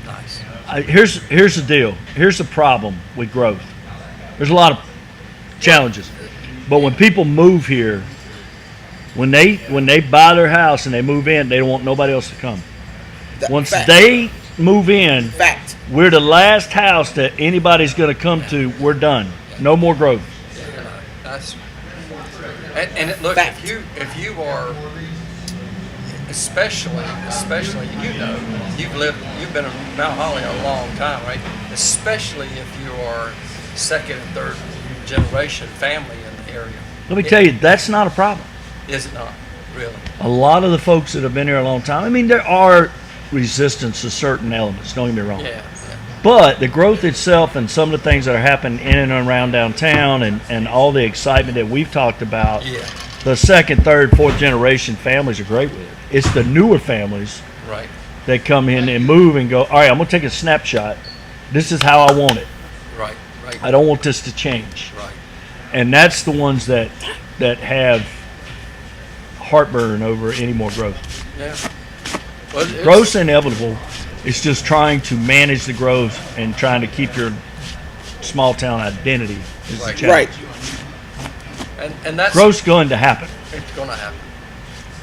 Nice. Here's the deal. Here's the problem with growth. There's a lot of challenges, but when people move here, when they buy their house and they move in, they don't want nobody else to come. Once Fact. they move in, Fact. we're the last house that anybody's going to come to. We're done. No more growth. that's look, Fact. if you are, especially you've been in Mount Holly a long time, right? Especially if you are second and third generation family in the area. Let me tell you, that's not a problem. Is it not really? A lot of the folks that have been here a long time, I mean, there are resistance to certain elements, don't get me wrong. Yeah. But the growth itself and some of the things that are happening in and around downtown and all the excitement that we've talked about, Yeah. the second, third, fourth generation families are great with it. It's the newer families Right. that come in and move and go, all right, I'm going to take a snapshot. This is how I want it. Right. I don't want this to change. Right. And that's the ones that have heartburn over any more growth. Yeah. Well, it's- Growth's inevitable. It's just trying to manage the growth and trying to keep your small town identity is the Right. challenge. Right. And that's Growth's going to happen. it's going to happen.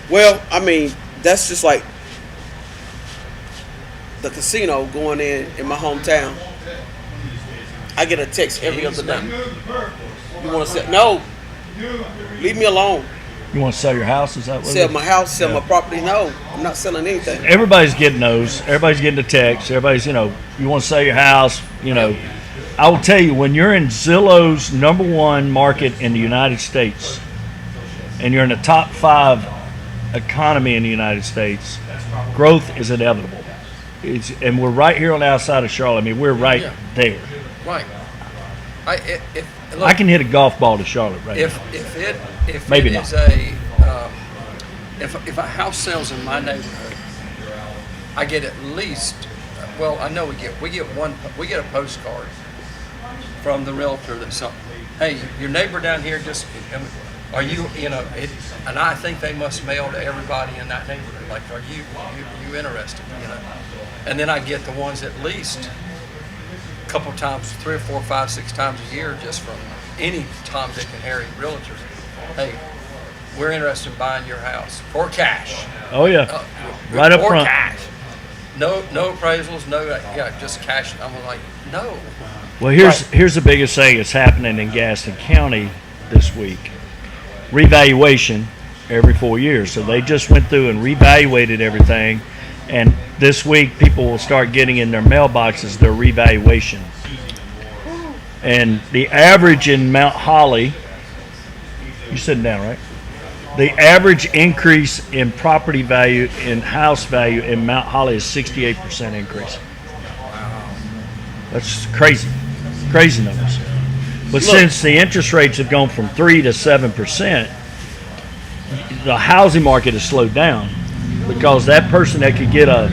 Well, I mean, that's just like the casino going in my hometown. I get a text every other day. You want to sell? No. Leave me alone. You want to sell your house? Is that what Sell it is? my house, sell my property. No, I'm not selling anything. Everybody's getting those. Everybody's getting the text. Everybody's, you want to sell your house, I will tell you, when you're in Zillow's #1 market in the United States and you're in the top 5 economy in the United States, growth is inevitable. And we're right here on the outside of Charlotte. I mean, we're right Yeah. there. Right. Look, I can hit a golf ball to Charlotte right if now. if Maybe it not. is a if a house sells in my neighborhood, I get at least, well, I know we get a postcard from the realtor that's something. Hey, your neighbor down here just, are you it, and I think they must mail to everybody in that neighborhood. Like, are you interested? And then I get the ones at least a couple times, 3 or 4, 5, 6 times a year, just from any Tom, Dick, and Harry realtors. Hey, we're interested in buying your house for cash. Oh, yeah. Uh, Right up for front. cash. No appraisals, just cash. I'm like, no. Well, here's the biggest thing that's happening in Gaston County this week. Revaluation every 4 years. So they just went through and revaluated everything. And this week, people will start getting in their mailboxes their revaluation. And the average in Mount Holly, you're sitting down, right? The average increase in property value, in house value in Mount Holly is 68% increase. That's crazy numbers. But since the interest rates have gone from 3 to 7%, the housing market has slowed down because that person that could get a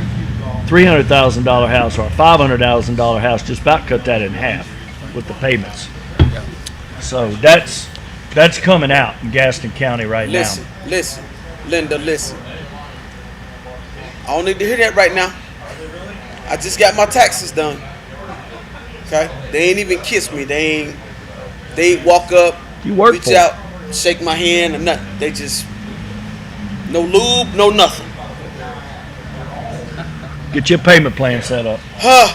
$300,000 house or a $500,000 house just about cut that in half with the payments. So that's coming out in Gaston County right now. Listen, Linda, listen. I don't need to hear that right now. I just got my taxes done. Okay? They ain't even kiss me. They ain't walk up, You work reach for it. out, shake my hand or nothing. They just no lube, no nothing. Get your payment plan set up. Huh.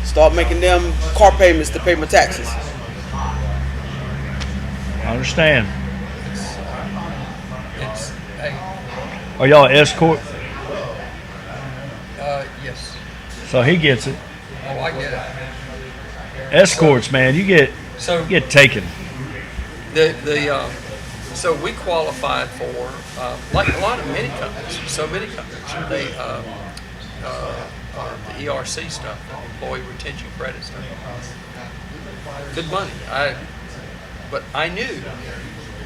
Start making them car payments to pay my taxes. I understand. It's, hey, Are y'all escort? yes. So he gets it. Oh, I get it. Escorts, man, you get So taken. So we qualified for like a lot of many companies. So many companies they the ERC stuff, employee retention credit stuff. Good money. But I knew,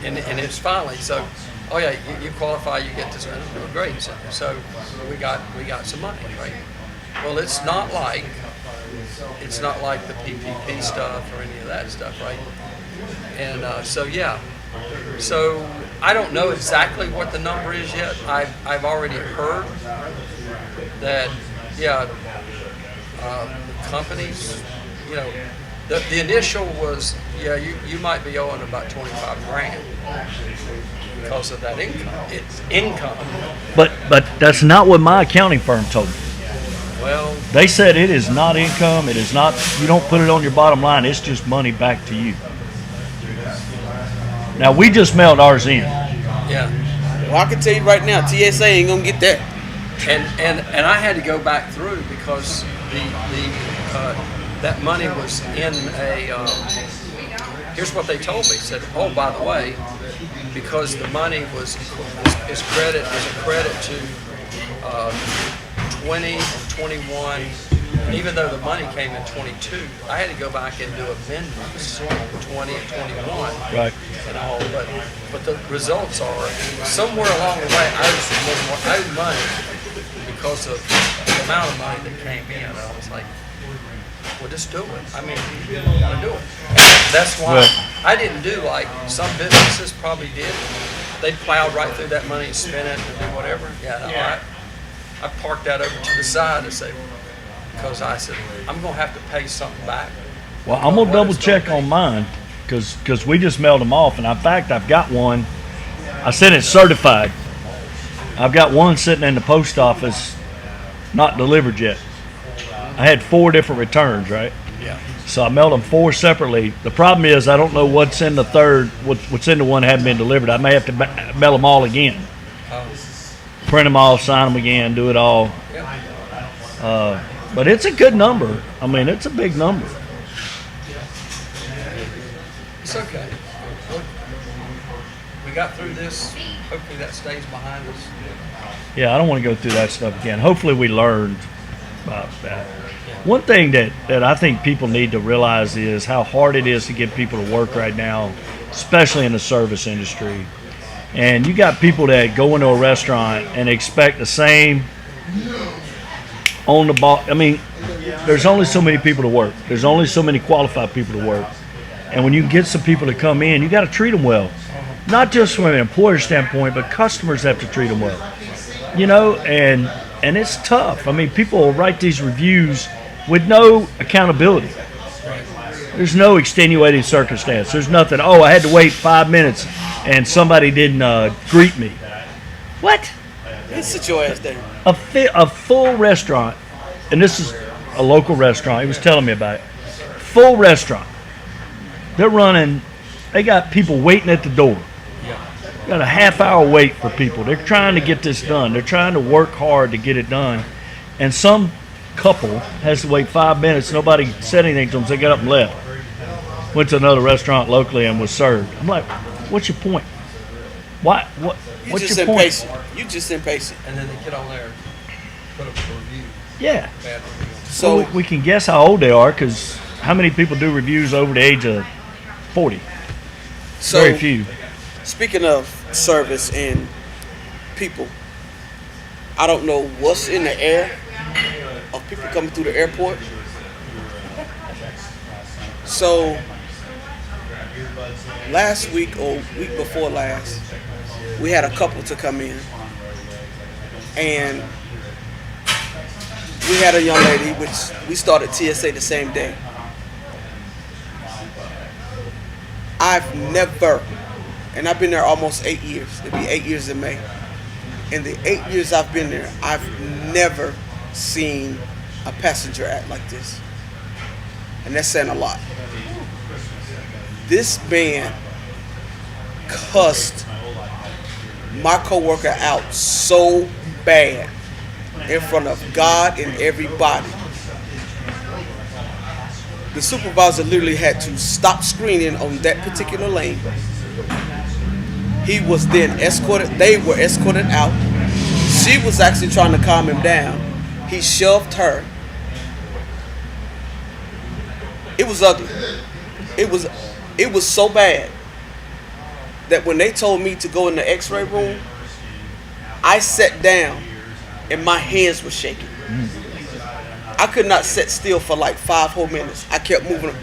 and it's finally so. Oh yeah, you qualify, you get this. Great. So we got some money, right? Well, it's not like the PPP stuff or any of that stuff, right? And so I don't know exactly what the number is yet. I've already heard that the companies, the initial was you might be owing about $25,000 because of that income. It's income. But that's not what my accounting firm told me. Well, They said it is not income. It is not. You don't put it on your bottom line. It's just money back to you. Now we just mailed ours in. Yeah. Well, I can tell you right now, TSA ain't gonna get that. And I had to go back through because that money was in a. Here's what they told me. Said, oh, by the way, because the money is a credit to 20, 21. Even though the money came in 22, I had to go back and do amendments on 20 and 21. Right. And all, but the results are somewhere along the way I owed money because of the amount of money that came in. And I was like, well, just do it. I mean, you want to do it. And that's why I didn't do like some businesses probably did. They plowed right through that money and spent it and do whatever. Yeah, no, I parked that over to the side and say, because I said, I'm going to have to pay something back. Well, I'm gonna double check on mine because we just mailed them off, and in fact, I've got one. I sent it certified. I've got one sitting in the post office, not delivered yet. I had 4 different returns, right? Yeah. So I mailed them 4 separately. The problem is I don't know what's in the third, what's in the one that hadn't been delivered. I may have to mail them all again. Print them all, sign them again, do it all. Yeah. But it's a good number. I mean, it's a big number. It's okay. We got through this. Hopefully that stays behind us. Yeah, I don't want to go through that stuff again. Hopefully we learned about that. One thing that I think people need to realize is how hard it is to get people to work right now, especially in the service industry. And you got people that go into a restaurant and expect the same on the ball. I mean, there's only so many people to work. There's only so many qualified people to work. And when you get some people to come in, you got to treat them well. Not just from an employer standpoint, but customers have to treat them well. You know, and it's tough. I mean, people will write these reviews with no accountability. There's no extenuating circumstance. There's nothing. Oh, I had to wait 5 minutes and somebody didn't greet me. What? Sit your ass down. A full restaurant, and this is a local restaurant. He was telling me about it. Full restaurant. They're running. They got people waiting at the door. Got a half-hour wait for people. They're trying to get this done. They're trying to work hard to get it done, and some couple has to wait 5 minutes. Nobody said anything to them, so they got up and left. Went to another restaurant locally and was served. I'm like, what's your point? Why? What? You What's just your point? impatient. You just impatient. And then they get on there and put up a review. Yeah. Bad review. So we can guess how old they are because how many people do reviews over the age of 40? Very few. Speaking of service and people, I don't know what's in the air of people coming through the airport. So last week or week before last, we had a couple to come in, and we had a young lady, which we started TSA the same day. I've never, and I've been there almost 8 years. It'll be 8 years in May. In the 8 years I've been there, I've never seen a passenger act like this. And that's saying a lot. This man cussed my coworker out so bad in front of God and everybody. The supervisor literally had to stop screening on that particular lane. He was then escorted. They were escorted out. She was actually trying to calm him down. He shoved her. It was ugly. It was so bad that when they told me to go in the x-ray room, I sat down and my hands were shaking. I could not sit still for like 5 whole minutes. I kept moving.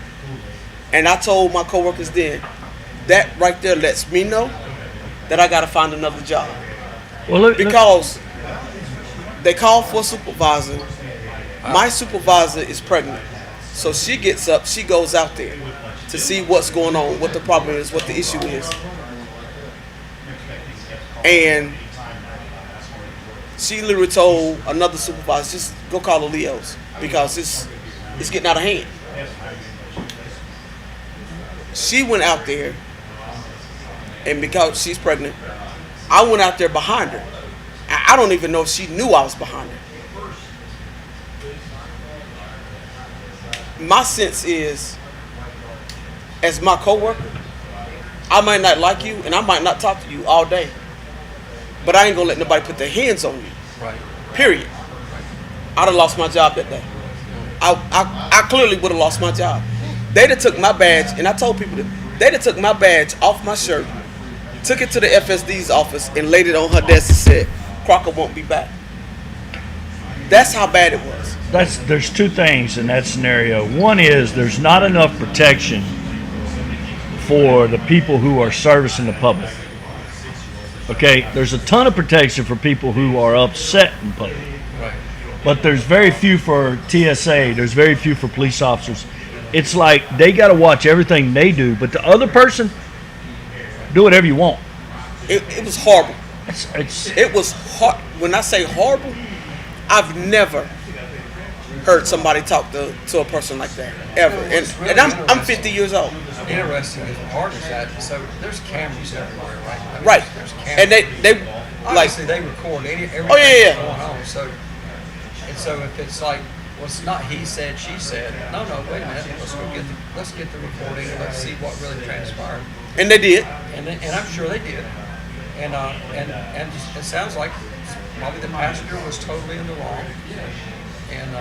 And I told my coworkers then, that right there lets me know that I got to find another job. Well, Because they called for a supervisor. My supervisor is pregnant. So she gets up, she goes out there to see what's going on, what the problem is, what the issue is. And she literally told another supervisor, just go call the Leos because it's getting out of hand. She went out there and because she's pregnant, I went out there behind her. I don't even know if she knew I was behind her. My sense is, as my coworker, I might not like you and I might not talk to you all day, but I ain't gonna let nobody put their hands on you. Right. Period. I'd have lost my job that day. I clearly would have lost my job. They'd have took my badge, and I told people that they'd have took my badge off my shirt, took it to the FSD's office, and laid it on her desk and said, "Crocker won't be back." That's how bad it was. There's two things in that scenario. One is there's not enough protection for the people who are servicing the public. Okay, there's a ton of protection for people who are upset in public. Right. But there's very few for TSA, there's very few for police officers. It's like they got to watch everything they do, but the other person, do whatever you want. It was horrible. It's It was hard. When I say horrible, I've never heard somebody talk to a person like that ever. And I'm 50 years old. Interesting is part of that. So there's cameras everywhere, right? I mean, Right. There's cameras. And they like, Obviously, they record everything Oh, yeah, yeah. that's going on. So if it's like, well, it's not he said, she said. No, wait a minute. Let's get the recording and let's see what really transpired. and they did. And I'm sure they did. And it sounds like probably the passenger was totally in the wrong. And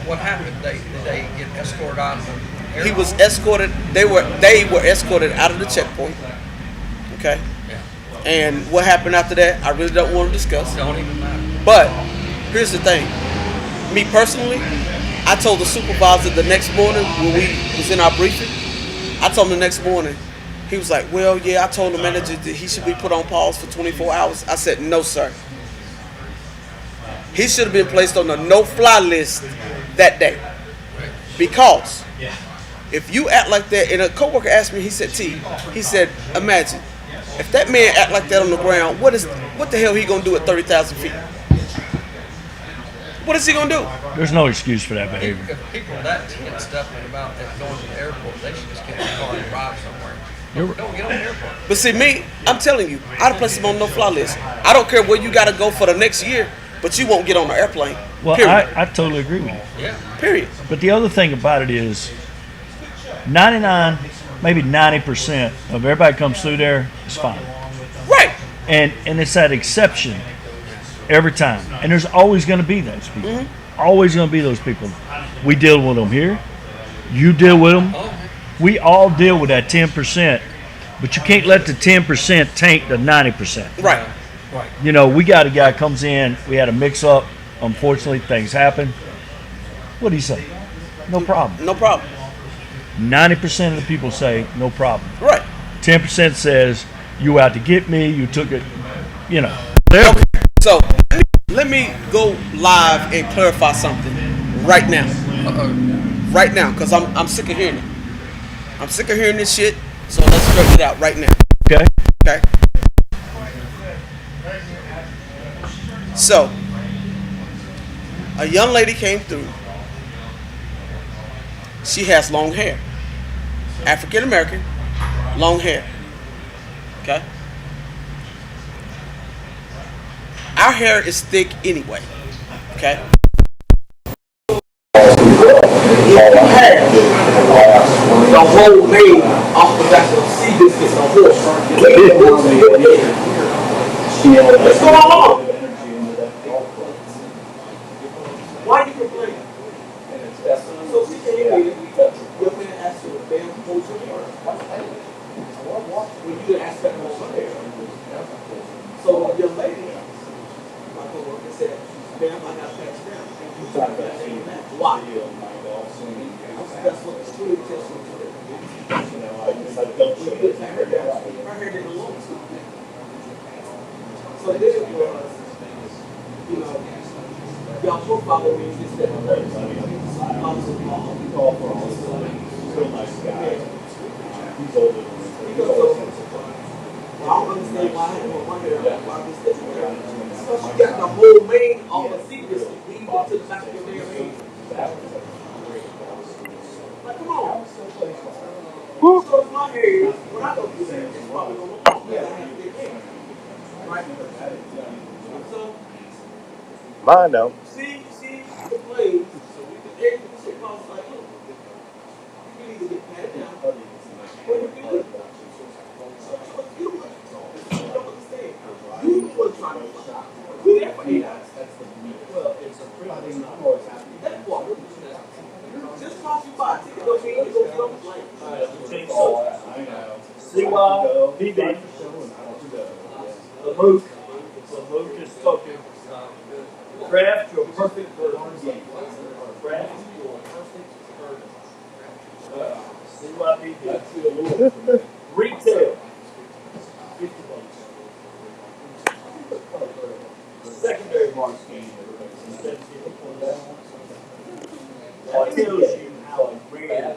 what happened? Did they get escorted out of the airport? He was escorted. They were escorted out of the checkpoint. Okay. Yeah. And what happened after that, I really don't want to discuss. Don't even matter. But here's the thing. Me personally, I told the supervisor the next morning when we was in our briefing, I told him the next morning, he was like, well, yeah, I told the manager that he should be put on pause for 24 hours. I said, no, sir. He should have been placed on the no-fly list that day. Because if you act like that, and a coworker asked me, he said, he said, imagine, if that man act like that on the ground, what the hell he gonna do at 30,000 feet? What is he gonna do? there's no excuse for that behavior. If people are that tensed up about that going to the airport, they should just get in the car and drive somewhere. Don't get on the airport. But see, me, I'm telling you, I'd have placed him on no-fly list. I don't care where you gotta go for the next year, but you won't get on the airplane. Well, Period. I totally agree with you. Yeah. Period. But the other thing about it is 99, maybe 90% of everybody comes through there is fine. Right. And it's that exception every time. And there's always going to be those people. Always going to be those people. We deal with them here. You deal with them. We all deal with that 10%. But you can't let the 10% taint the 90%. Right. Right. You know, we got a guy comes in. We had a mix-up. Unfortunately, things happen. What do you say? No problem. No problem. 90% of the people say no problem. Right. 10% says you were out to get me. You took it. You know. Okay. So let me go live and clarify something right now. Right now, because I'm sick of hearing it. I'm sick of hearing this shit. So let's straighten it out right now. Okay. Okay. So a young lady came through. She has long hair. African American, long hair. Okay? Our hair is thick anyway. Okay? The whole mane off the back of sea biscuits on horse. What's going on? Why you complaining? So she came in, your man asked you to damn hold your hair. When you didn't ask that hold your hair. So the young lady, my coworker said, ma'am, I got patched down. Why? That's what the student tells me to do. Her hair didn't belong to me. So then it was, you know, y'all profile me just that I was involved. I don't understand why I had no wonder why this didn't work. So she got the whole mane off the seat just leave it to the back of your damn head. Like, come on. So it's my hair. When I go through that, it's my Mine don't. See, the plane. So we can take the shit off like, look, you need to get patted down. Or you can leave. So you don't understand. You was trying to stop. We there for 8 hours. Well, it's a free thing. That's what. Just cause you buy a ticket don't mean you go get on the plane. CY, PB. Luke. So Luke is talking. Craft your perfect version. Craft your perfect version. CYPD. Retail. Secondary marketing. That tells you how rare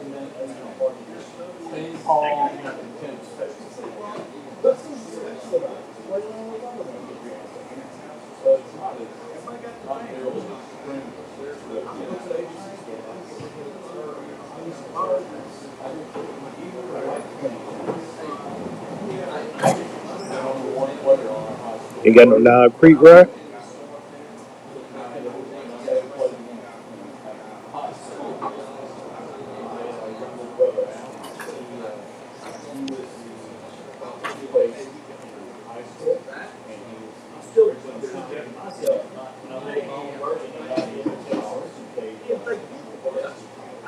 You got no Knob Creek, right?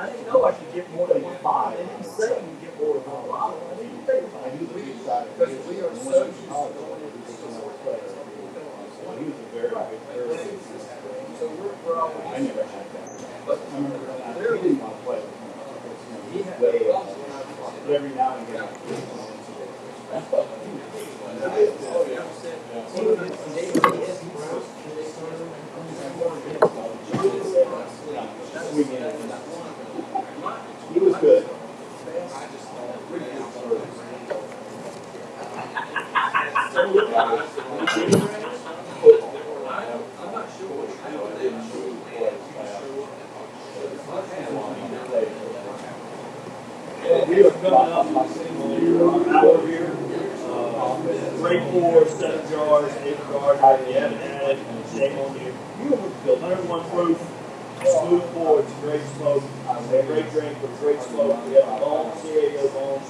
I didn't know I could get more than 5. They didn't say you can get more than 1 bottle. I didn't think about it. Because we are so used to going into the store. He was a very good person. So we're always. I never had that. But clearly, he had every now and again. He was good. We are coming up on hour here. 3, 4, 7 jars, 8 jars. You haven't had it. Shame on you. 101 proof. Smooth pour. It's great smoke. It's a great drink with great smoke. We have a bone, CAO bone.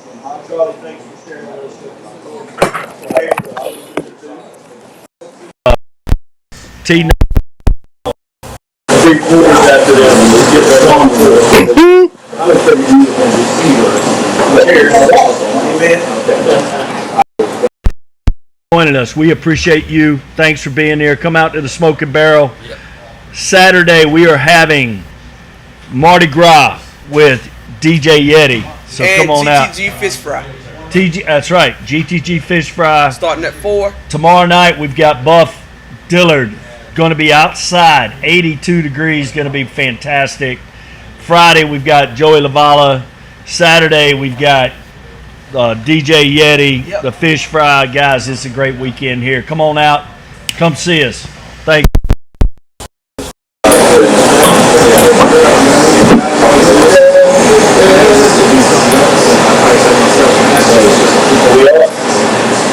Charlie, thanks for sharing with us. T. 3/4 after that, we'll get that on for us. I would say you use it as a receiver. Joining us. We appreciate you. Thanks for being here. Come out to the Smoking Barrel. Saturday, we are having Mardi Gras with DJ Yeti. So and come on out. GTG Fish Fry. That's right. GTG Fish Fry. Starting at 4. Tomorrow night, we've got Buff Dillard. Going to be outside. 82 degrees. Going to be fantastic. Friday, we've got Joey Lavala. Saturday, we've got DJ Yeti, the Fish Fry. Guys, it's a great weekend here. Come on out. Come see us.